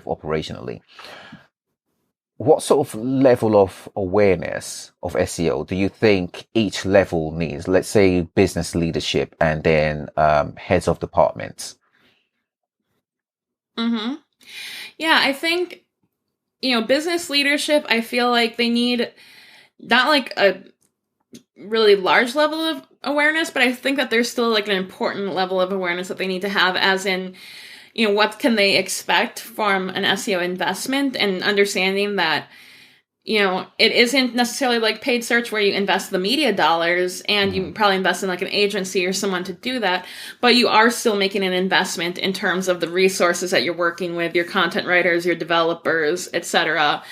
operationally. What sort of level of awareness of SEO do you think each level needs? Let's say business leadership and then heads of departments. Mm-hmm. Yeah, I think, business leadership, I feel like they need not like a really large level of awareness, but I think that there's still like an important level of awareness that they need to have, as in, what can they expect from an SEO investment, and understanding that, it isn't necessarily like paid search where you invest the media dollars and you probably invest in like an agency or someone to do that, but you are still making an investment in terms of the resources that you're working with, your content writers, your developers, etc.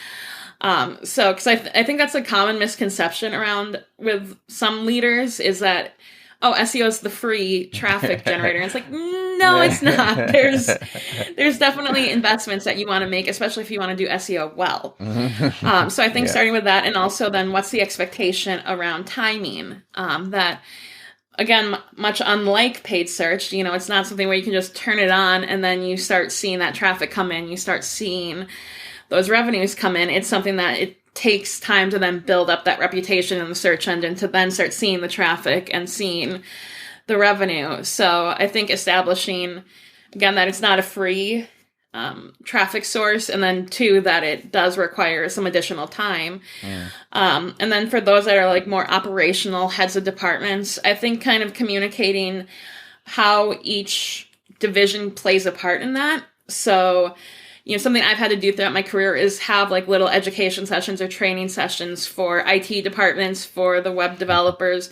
So, because I think that's a common misconception around with some leaders is that, oh, SEO is the free traffic generator. And it's like, no, it's not. There's definitely investments that you want to make, especially if you want to do SEO well. So I think Yeah. starting with that, and also then what's the expectation around timing? That again, much unlike paid search, it's not something where you can just turn it on and then you start seeing that traffic come in, you start seeing those revenues come in. It's something that it takes time to then build up that reputation in the search engine to then start seeing the traffic and seeing the revenue. So I think establishing, again, that it's not a free traffic source, and then two, that it does require some additional time. And then for those that are like more operational heads of departments, I think kind of communicating how each division plays a part in that. So, something I've had to do throughout my career is have like little education sessions or training sessions for IT departments, for the web developers,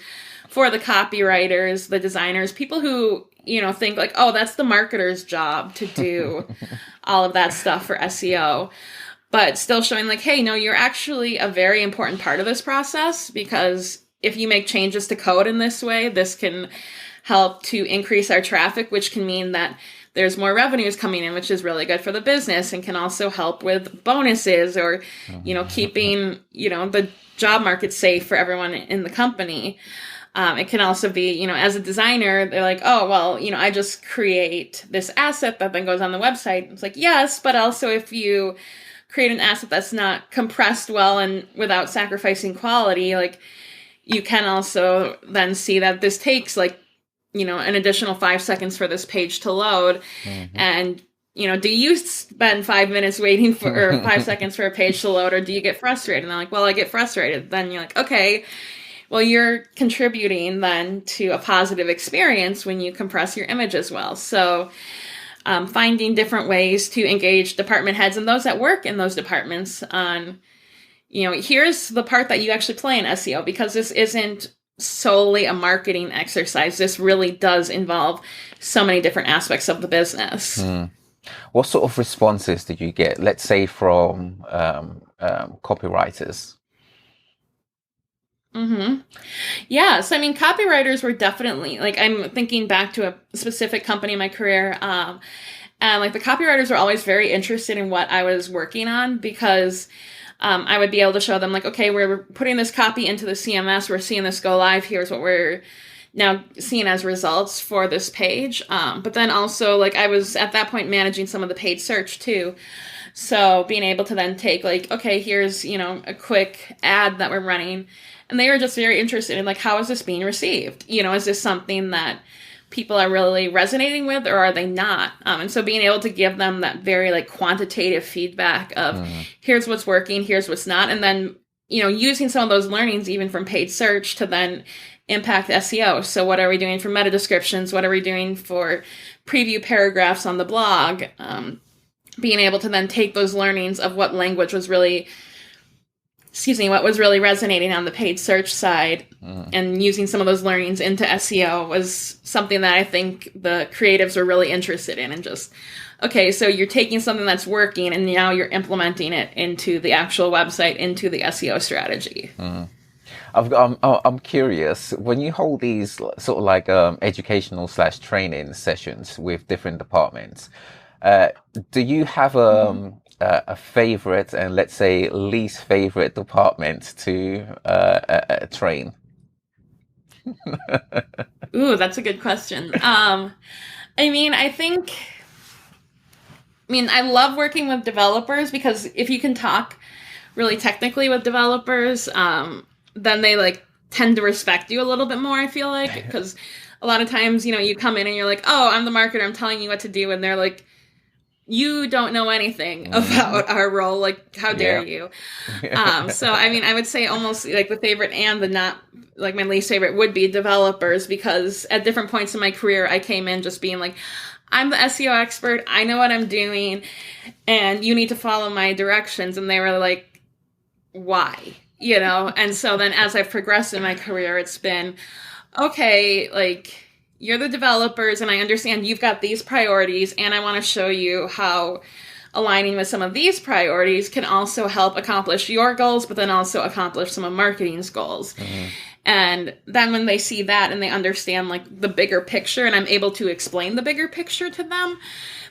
for the copywriters, the designers, people who, think like, oh, that's the marketer's job to do all of that stuff for SEO. But still showing like, hey, no, you're actually a very important part of this process, because if you make changes to code in this way, this can help to increase our traffic, which can mean that there's more revenues coming in, which is really good for the business and can also help with bonuses or, keeping, the job market safe for everyone in the company. It can also be, as a designer, they're like, oh, well, I just create this asset that then goes on the website. It's like, yes, but also if you create an asset that's not compressed well and without sacrificing quality, like you can also then see that this takes like, an additional 5 seconds for this page to load. And, do you spend 5 minutes waiting for, or 5 seconds for a page to load, or do you get frustrated? And they're like, well, I get frustrated. Then you're like, okay, well, you're contributing then to a positive experience when you compress your image as well. So finding different ways to engage department heads and those that work in those departments on, here's the part that you actually play in SEO, because this isn't solely a marketing exercise. This really does involve so many different aspects of the business. What sort of responses did you get, let's say, from copywriters? Yeah, so I mean, copywriters were definitely, like, I'm thinking back to a specific company in my career, and like the copywriters were always very interested in what I was working on, because I would be able to show them like, okay, we're putting this copy into the CMS, we're seeing this go live, here's what we're now seeing as results for this page. But then also, like, I was at that point managing some of the paid search too. So being able to then take like, okay, here's, a quick ad that we're running. And they were just very interested in like, how is this being received? Is this something that people are really resonating with, or are they not? And so being able to give them that very like quantitative feedback of here's what's working, here's what's not. And then, using some of those learnings even from paid search to then impact SEO. So what are we doing for meta descriptions? What are we doing for preview paragraphs on the blog? Being able to then take those learnings of what language was really, what was really resonating on the paid search side and using some of those learnings into SEO was something that I think the creatives were really interested in. And just, okay, so you're taking something that's working and now you're implementing it into the actual website, into the SEO strategy. I'm curious, when you hold these sort of like educational / training sessions with different departments, do you have a favorite and let's say least favorite department to train? Ooh, that's a good question. I mean, I think I mean, I love working with developers because if you can talk really technically with developers, then they like tend to respect you a little bit more, I feel like, because a lot of times, you come in and you're like, oh, I'm the marketer, I'm telling you what to do. And they're like, you don't know anything about our role. Like, how dare you? So, I mean, I would say almost like the favorite and the not, like my least favorite would be developers, because at different points in my career, I came in just being like, I'm the SEO expert. I know what I'm doing, and you need to follow my directions. And they were like, why? And so then as I've progressed in my career, it's been, okay, like, you're the developers and I understand you've got these priorities, and I want to show you how aligning with some of these priorities can also help accomplish your goals, but then also accomplish some of marketing's goals. Mm-hmm. And then when they see that and they understand like the bigger picture, and I'm able to explain the bigger picture to them,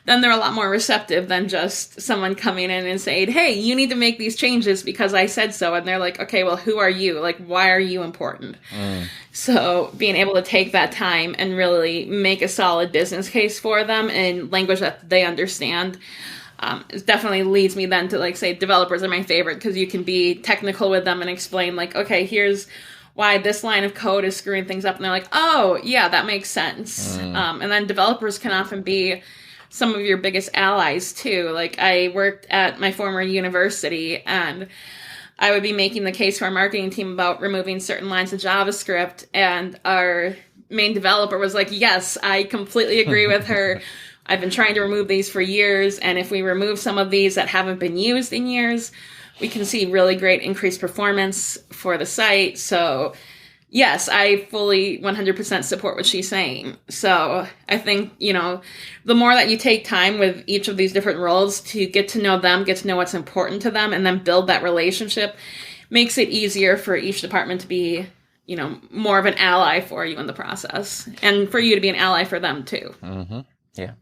then they're a lot more receptive than just someone coming in and saying, hey, you need to make these changes because I said so. And they're like, okay, well, who are you? Like, why are you important? So being able to take that time and really make a solid business case for them in language that they understand, it definitely leads me then to like say developers are my favorite, because you can be technical with them and explain like, okay, here's why this line of code is screwing things up. And they're like, oh, yeah, that makes sense. And then developers can often be some of your biggest allies too. Like I worked at my former university, and I would be making the case for our marketing team about removing certain lines of JavaScript, and our main developer was like, yes, I completely agree with her. I've been trying to remove these for years, and if we remove some of these that haven't been used in years, we can see really great increased performance for the site. So yes, I fully 100% support what she's saying. So I think, the more that you take time with each of these different roles to get to know them, get to know what's important to them, and then build that relationship, makes it easier for each department to be, more of an ally for you in the process, and for you to be an ally for them too. Mm-hmm. Yeah.